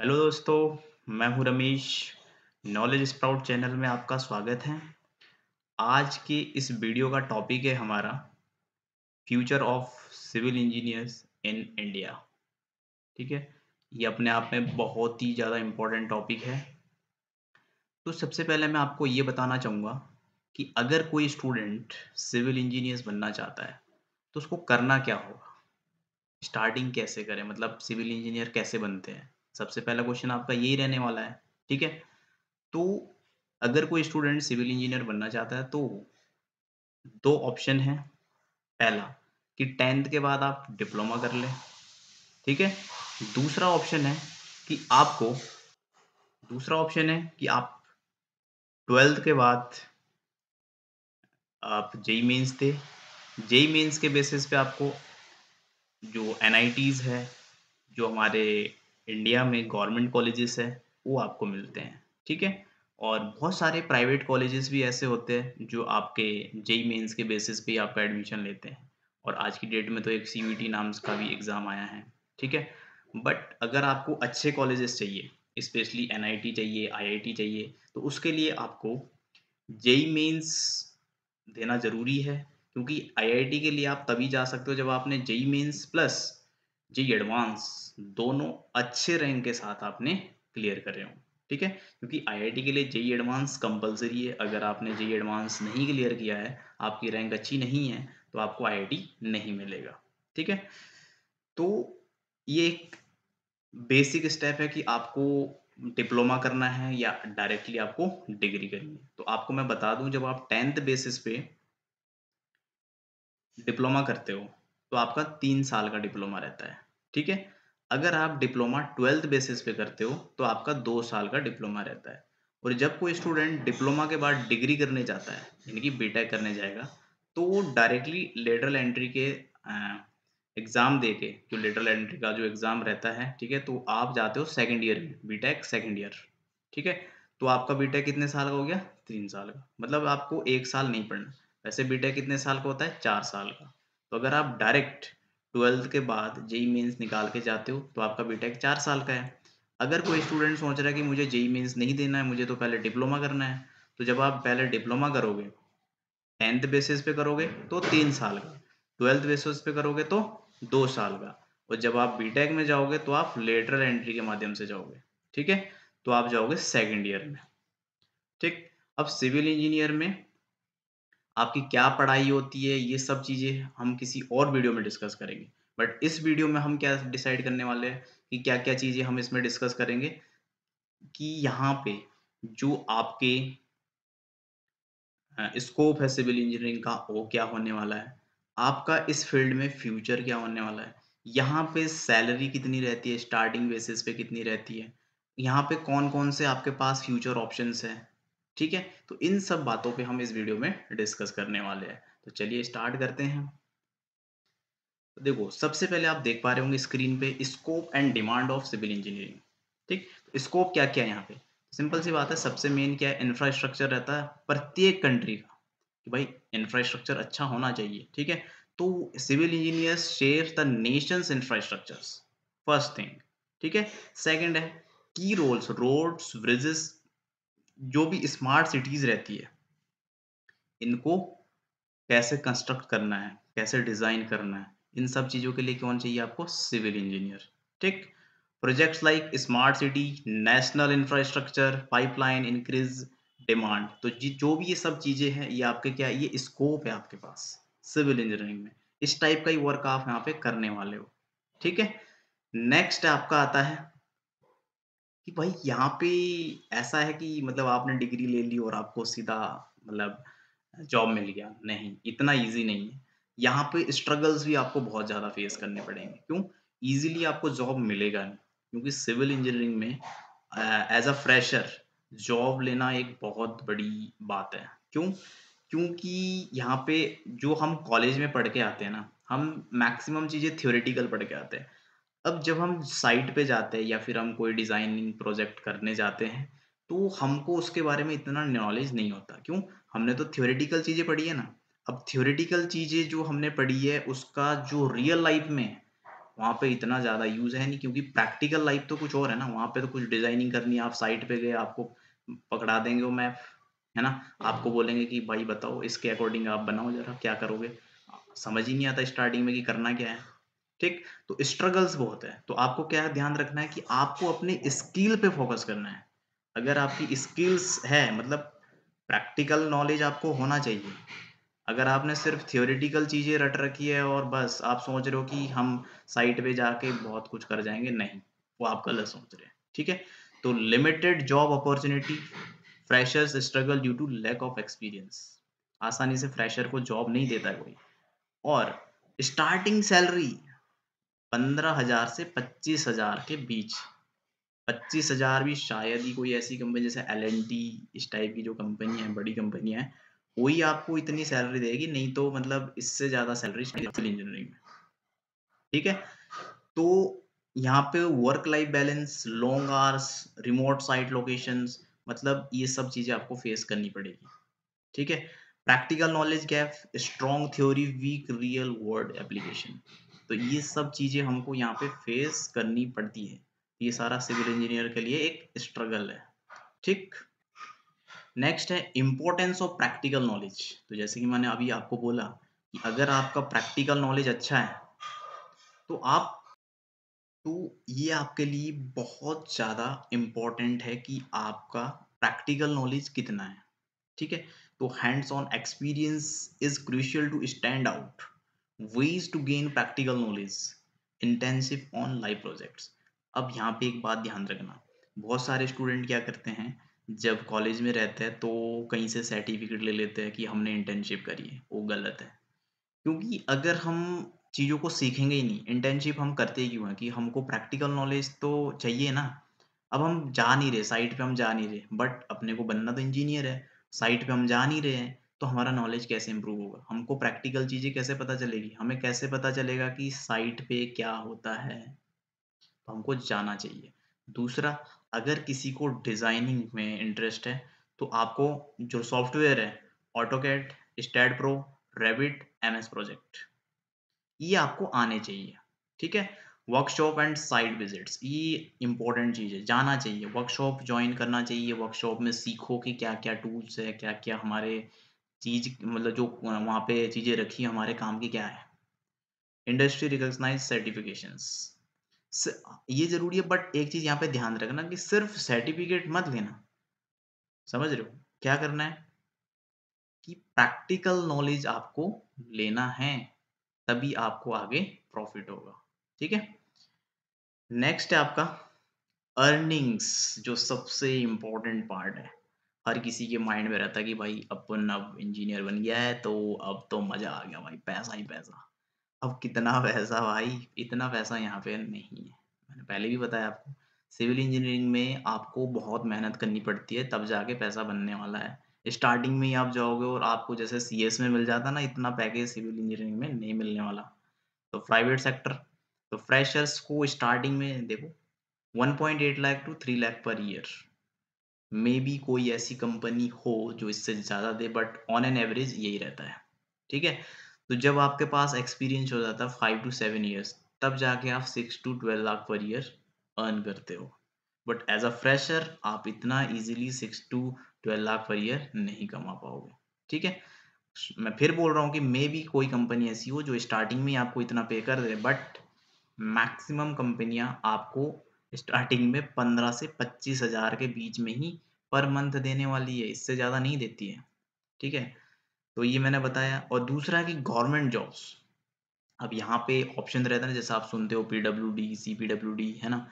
Hello दोस्तों, मैं हूं रमेश। नॉलेज स्प्राउट चैनल में आपका स्वागत है। आज की इस वीडियो का टॉपिक है हमारा future of civil engineers in India. ठीक है, ये अपने आप में बहुत ही ज़्यादा इम्पोर्टेंट टॉपिक है। तो सबसे पहले मैं आपको ये बताना चाहूँगा कि अगर कोई स्टूडेंट सिविल इंजीनियर्स बनना चाहता है तो उसको करना क्या होगा, स्टार्टिंग कैसे करें, मतलब सिविल इंजीनियर कैसे बनते हैं। सबसे पहला क्वेश्चन आपका यही रहने वाला है। ठीक है, तो अगर कोई स्टूडेंट सिविल इंजीनियर बनना चाहता है तो 2 ऑप्शन हैं। पहला कि 10th के बाद आप डिप्लोमा कर लें, ठीक है? दूसरा ऑप्शन है कि आपको दूसरा ऑप्शन है कि आप 12th के बाद आप जेईई मेंस दें। जेईई मेंस के बेसिस पे आपको जो एनआईटीज़ है, जो हमारे इंडिया में गवर्नमेंट कॉलेजेस है, वो आपको मिलते हैं, ठीक है? और बहुत सारे प्राइवेट कॉलेजेस भी ऐसे होते हैं जो आपके जेईई मेंस के बेसिस पे ही आपका एडमिशन लेते हैं। और आज की डेट में तो एक सीयूईटी नाम का भी एग्ज़ाम आया है, ठीक है? बट अगर आपको अच्छे कॉलेजेस चाहिए, स्पेशली एनआईटी चाहिए, आईआईटी चाहिए, तो उसके लिए आपको जेईई मेंस देना ज़रूरी है, क्योंकि आईआईटी के लिए आप तभी जा सकते हो जब आपने JEE mains plus JEE advance दोनों अच्छे रैंक के साथ आपने क्लियर करे हों, ठीक है? क्योंकि आईआईटी के लिए जेईई एडवांस कंपल्सरी है। अगर आपने जेईई एडवांस नहीं क्लियर किया है, आपकी रैंक अच्छी नहीं है, तो आपको आईआईटी नहीं मिलेगा, ठीक है? तो ये एक बेसिक स्टेप है कि आपको डिप्लोमा करना है या डायरेक्टली आपको डिग्री करनी है। तो आपको मैं बता दूँ, जब आप 10th बेसिस पे डिप्लोमा करते हो, तो आपका 3 साल का डिप्लोमा रहता है, ठीक है? अगर आप डिप्लोमा 12th बेसिस पे करते हो, तो आपका 2 साल का डिप्लोमा रहता है। और जब कोई स्टूडेंट डिप्लोमा के बाद डिग्री करने जाता है, यानी कि बीटेक करने जाएगा, तो वो डायरेक्टली लेटरल एंट्री के एग्ज़ाम देके, जो लेटरल एंट्री का जो एग्ज़ाम रहता है, ठीक है? तो आप जाते हो सेकंड ईयर में, बीटेक सेकंड ईयर, ठीक है? तो आपका बीटेक कितने साल का हो गया? 3 साल का। मतलब आपको 1 साल नहीं पढ़ना। वैसे बीटेक कितने साल का होता है? 4 साल का। तो अगर आप डायरेक्ट 12th के बाद जेईई मेंस निकाल के जाते हो, तो आपका बीटेक 4 साल का है। अगर कोई स्टूडेंट सोच रहा है कि मुझे जेईई मेंस नहीं देना है, मुझे तो पहले डिप्लोमा करना है, तो जब आप पहले डिप्लोमा करोगे, 10th बेसिस पे करोगे तो 3 साल का, 12th बेसिस पे करोगे तो 2 साल का, और जब आप बीटेक में जाओगे तो आप लेटरल एंट्री के माध्यम से जाओगे, ठीक है? तो आप जाओगे सेकंड ईयर में, ठीक? अब सिविल इंजीनियर में आपकी क्या पढ़ाई होती है, ये सब चीज़ें हम किसी और वीडियो में डिस्कस करेंगे। बट इस वीडियो में हम क्या डिसाइड करने वाले हैं कि क्या-क्या चीज़ें हम इसमें डिस्कस करेंगे, कि यहाँ पे जो आपके स्कोप है सिविल इंजीनियरिंग का, वो क्या होने वाला है, आपका इस फील्ड में फ्यूचर क्या होने वाला है, यहाँ पे सैलरी कितनी रहती है, स्टार्टिंग बेसिस पे कितनी रहती है, यहाँ पे कौन-कौन से आपके पास फ्यूचर ऑप्शंस हैं, ठीक है? तो इन सब बातों पे हम इस वीडियो में डिस्कस करने वाले हैं। तो चलिए स्टार्ट करते हैं। तो देखो, सबसे पहले आप देख पा रहे होंगे स्क्रीन पे scope and demand of civil engineering, ठीक? स्कोप क्या-क्या है यहाँ पे? सिंपल सी बात है, सबसे मेन क्या है, इंफ्रास्ट्रक्चर रहता है प्रत्येक कंट्री का, कि भाई इंफ्रास्ट्रक्चर अच्छा होना चाहिए, ठीक है? तो civil engineers share the nations infrastructures, first thing, ठीक है? सेकंड है की रोल्स, रोड्स, ब्रिजेस, जो भी स्मार्ट सिटीज़ रहती है, इनको कैसे कंस्ट्रक्ट करना है, कैसे डिज़ाइन करना है, इन सब चीज़ों के लिए कौन चाहिए आपको? सिविल इंजीनियर, ठीक? Projects like smart city, national infrastructure, pipeline, increase demand, तो जो भी ये सब चीज़ें हैं, ये आपके क्या है, ये स्कोप है आपके पास सिविल इंजीनियरिंग में। इस टाइप का ही वर्क आप यहाँ पे करने वाले हो, ठीक है? नेक्स्ट आपका आता है कि भाई यहाँ पे ऐसा है कि मतलब आपने डिग्री ले ली और आपको सीधा मतलब जॉब मिल गया, नहीं, इतना ईज़ी नहीं है। यहाँ पे स्ट्रगल्स भी आपको बहुत ज़्यादा फेस करने पड़ेंगे। क्यों? ईज़िली आपको जॉब मिलेगा नहीं, क्योंकि सिविल इंजीनियरिंग में एज़ अ फ्रेशर जॉब लेना एक बहुत बड़ी बात है। क्यों? क्योंकि यहाँ पे जो हम कॉलेज में पढ़ के आते हैं ना, हम मैक्सिमम चीज़ें थ्योरेटिकल पढ़ के आते हैं। अब जब हम साइट पे जाते हैं या फिर हम कोई डिज़ाइनिंग प्रोजेक्ट करने जाते हैं, तो हमको उसके बारे में इतना नॉलेज नहीं होता। क्यों? हमने तो थ्योरेटिकल चीज़ें पढ़ी है ना। अब थ्योरेटिकल चीज़ें जो हमने पढ़ी है, उसका जो रियल लाइफ़ में वहाँ पे इतना ज़्यादा यूज़ है नहीं, क्योंकि प्रैक्टिकल लाइफ तो कुछ और है ना, वहाँ पे तो कुछ डिज़ाइनिंग करनी है, आप साइट पे गए, आपको पकड़ा देंगे वो मैप, है ना? आपको बोलेंगे कि भाई बताओ इसके अकॉर्डिंग आप बनाओ ज़रा, क्या करोगे? समझ ही नहीं आता स्टार्टिंग में कि करना क्या है, ठीक? तो स्ट्रगल्स बहुत है, तो आपको क्या ध्यान रखना है कि आपको अपने स्किल पे फ़ोकस करना है। अगर आपकी स्किल्स है, मतलब प्रैक्टिकल नॉलेज आपको होना चाहिए। अगर आपने सिर्फ थ्योरेटिकल चीज़ें रट रखी है और बस आप सोच रहे हो कि हम साइट पे जाके बहुत कुछ कर जाएँगे, नहीं, वो आप गलत सोच रहे हैं, ठीक है? तो limited job opportunity, freshers struggle due to lack of experience. आसानी से फ्रेशर को जॉब नहीं देता है कोई। और स्टार्टिंग सैलरी 15,000 से 25,000 के बीच। 25,000 भी शायद ही कोई ऐसी कंपनी जैसे एल&टी, इस टाइप की जो कंपनी है, बड़ी कंपनियाँ हैं, वही आपको इतनी सैलरी देगी, नहीं तो मतलब इससे ज़्यादा सैलरी सिविल इंजीनियरिंग में, ठीक है? तो यहाँ पे work life balance, long hours, remote site locations, मतलब ये सब चीज़ें आपको फेस करनी पड़ेगी, ठीक है? Practical knowledge gap, strong theory, weak real world application. तो ये सब चीज़ें हमको यहाँ पे फेस करनी पड़ती है। ये सारा सिविल इंजीनियर के लिए एक स्ट्रगल है, ठीक? नेक्स्ट है इम्पोर्टेंस ऑफ प्रैक्टिकल नॉलेज। तो जैसे कि मैंने अभी आपको बोला कि अगर आपका प्रैक्टिकल नॉलेज अच्छा है, तो आप तो ये आपके लिए बहुत ज़्यादा इम्पोर्टेंट है कि आपका प्रैक्टिकल नॉलेज कितना है, ठीक है? तो hands on experience is crucial to stand out. Ways to gain practical knowledge, intensive on live projects. अब यहाँ पे एक बात ध्यान रखना, बहुत सारे स्टूडेंट क्या करते हैं, जब कॉलेज में रहते हैं तो कहीं से सर्टिफिकेट ले लेते हैं कि हमने इंटर्नशिप करी है, वो गलत है। क्योंकि अगर हम चीज़ों को सीखेंगे ही नहीं, इंटर्नशिप हम करते ही क्यों हैं कि हमको प्रैक्टिकल नॉलेज तो चाहिए ना। अब हम जा नहीं रहे, साइट पे हम जा नहीं रहे, बट अपने को बनना तो इंजीनियर है, साइट पे हम जा नहीं रहे हैं, तो हमारा नॉलेज कैसे इम्प्रूव होगा? हमको प्रैक्टिकल चीज़ें कैसे पता चलेगी? हमें कैसे पता चलेगा कि साइट पे क्या होता है? तो हमको जाना चाहिए। दूसरा, अगर किसी को डिज़ाइनिंग में इंटरेस्ट है, तो आपको जो सॉफ्टवेयर है, AutoCAD, STAAD Pro, Revit, MS project, ये आपको आने चाहिए, ठीक है? वर्कशॉप एंड साइट विज़िट्स, ये इम्पोर्टेंट चीज़ है, जाना चाहिए, वर्कशॉप जॉइन करना चाहिए, वर्कशॉप में सीखो कि क्या-क्या टूल्स है, क्या-क्या हमारे चीज़ मतलब जो वहाँ पे चीज़ें रखी हैं हमारे काम की क्या है। इंडस्ट्री रिकॉग्नाइज्ड सर्टिफिकेशंस, स ये ज़रूरी है, बट एक चीज़ यहाँ पे ध्यान रखना कि सिर्फ सर्टिफिकेट मत लेना, समझ रहे हो? क्या करना है कि प्रैक्टिकल नॉलेज आपको लेना है, तभी आपको आगे प्रॉफ़िट होगा, ठीक है? नेक्स्ट है आपका अर्निंग्स, जो सबसे इम्पोर्टेंट पार्ट है। हर किसी के माइंड में रहता है कि भाई अपन अब इंजीनियर बन गया है तो अब तो मज़ा आ गया भाई, पैसा ही पैसा। अब कितना पैसा भाई, इतना पैसा यहाँ पे नहीं है। मैंने पहले भी बताया आपको, सिविल इंजीनियरिंग में आपको बहुत मेहनत करनी पड़ती है, तब जाके पैसा बनने वाला है। स्टार्टिंग में ही आप जाओगे और आपको जैसे सीएस में मिल जाता है ना, इतना पैकेज सिविल इंजीनियरिंग में नहीं मिलने वाला। तो प्राइवेट सेक्टर, तो फ्रेशर्स को स्टार्टिंग में देखो 1.8 lakh to 3 lakh per year. Maybe कोई ऐसी कंपनी हो जो इससे ज़्यादा दे, बट ऑन एन एवरेज यही रहता है, ठीक है? तो जब आपके पास एक्सपीरियंस हो जाता है 5 टू 7 इयर्स, तब जाके आप 6 to 12 lakh per year earn करते हो। बट एज़ अ फ्रेशर आप इतना easily 6 to 12 lakh per year नहीं कमा पाओगे, ठीक है? मैं फिर बोल रहा हूँ कि मेबी कोई कंपनी ऐसी हो जो स्टार्टिंग में ही आपको इतना पे कर दे, बट मैक्सिमम कंपनियां आपको स्टार्टिंग में 15 से 25,000 के बीच में ही पर मंथ देने वाली है, इससे ज़्यादा नहीं देती है, ठीक है? तो ये मैंने बताया। और दूसरा है कि गवर्नमेंट जॉब्स, अब यहाँ पे ऑप्शन रहता है ना, जैसे आप सुनते हो पीडब्ल्यूडी, सीपीडब्ल्यूडी, है ना?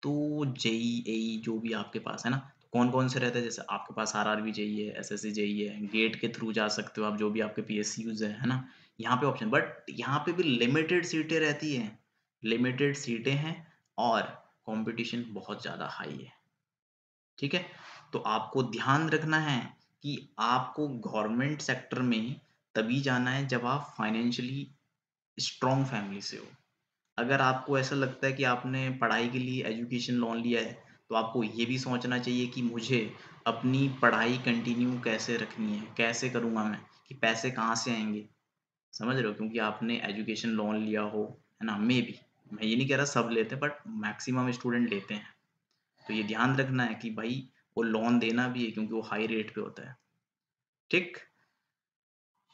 तो जेई, एई जो भी आपके पास है ना, कौन-कौन से रहते हैं? जैसे आपके पास आरआरबी जेई है, एसएससी जेई है, गेट के थ्रू जा सकते हो आप, जो भी आपके पीएसयूज़ है ना? यहाँ पे ऑप्शन, बट यहाँ पे भी लिमिटेड सीटें रहती हैं, लिमिटेड सीटें हैं और कॉम्पिटिशन बहुत ज़्यादा हाई है, ठीक है? तो आपको ध्यान रखना है कि आपको गवर्नमेंट सेक्टर में तभी जाना है जब आप फाइनेंशियली स्ट्रॉन्ग फैमिली से हो। अगर आपको ऐसा लगता है कि आपने पढ़ाई के लिए एजुकेशन लोन लिया है, तो आपको ये भी सोचना चाहिए कि मुझे अपनी पढ़ाई कंटिन्यू कैसे रखनी है, कैसे करूँगा मैं, कि पैसे कहाँ से आएँगे, समझ रहे हो? क्योंकि आपने एजुकेशन लोन लिया हो, है ना? मेबी। मैं ये नहीं कह रहा सब लेते हैं, बट मैक्सिमम स्टूडेंट लेते हैं। तो ये ध्यान रखना है कि भाई वो लोन देना भी है, क्योंकि वो हाई रेट पे होता है। ठीक?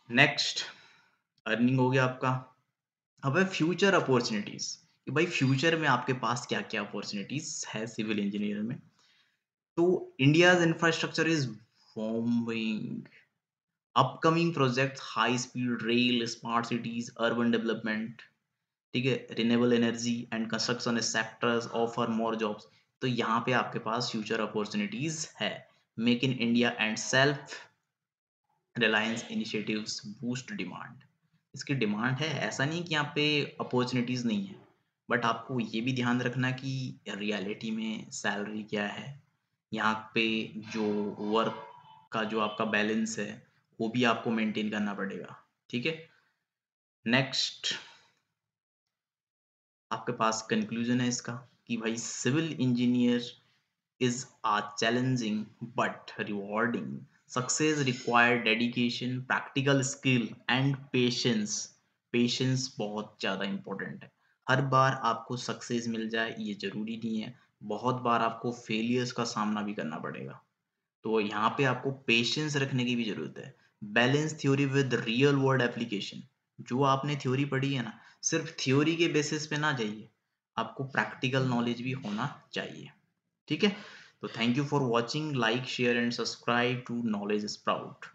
नेक्स्ट, अर्निंग हो गया आपका। अब है फ्यूचर अपॉर्चुनिटीज, कि भाई फ्यूचर में आपके पास क्या क्या अपॉर्चुनिटीज है सिविल इंजीनियर में। तो India's infrastructure is booming, upcoming project, high speed rail, smart cities, urban development, ठीक है, renewable energy and construction sectors offer more jobs. तो यहाँ पे आपके पास फ्यूचर अपॉर्चुनिटीज है। Make in India and self reliance initiatives boost demand. इसकी demand है, ऐसा नहीं कि यहाँ पे अपॉर्चुनिटीज नहीं है, बट आपको ये भी ध्यान रखना कि रियलिटी में सैलरी क्या है। यहाँ पे जो वर्क का जो आपका बैलेंस है, वो भी आपको मेंटेन करना पड़ेगा। ठीक है। नेक्स्ट, आपके पास कंक्लूजन है इसका, कि भाई civil engineer is a challenging but rewarding. Success require dedication, practical skill and patience. Patience बहुत ज़्यादा important है। हर बार आपको सक्सेस मिल जाए ये ज़रूरी नहीं है। बहुत बार आपको फेलियर्स का सामना भी करना पड़ेगा। तो यहाँ पे आपको पेशेंस रखने की भी ज़रूरत है। Balance theory with real world application. जो आपने थ्योरी पढ़ी है ना, सिर्फ थ्योरी के बेसिस पे ना जाइए, आपको प्रैक्टिकल नॉलेज भी होना चाहिए। ठीक है। तो thank you for watching, like share and subscribe to knowledge sprout.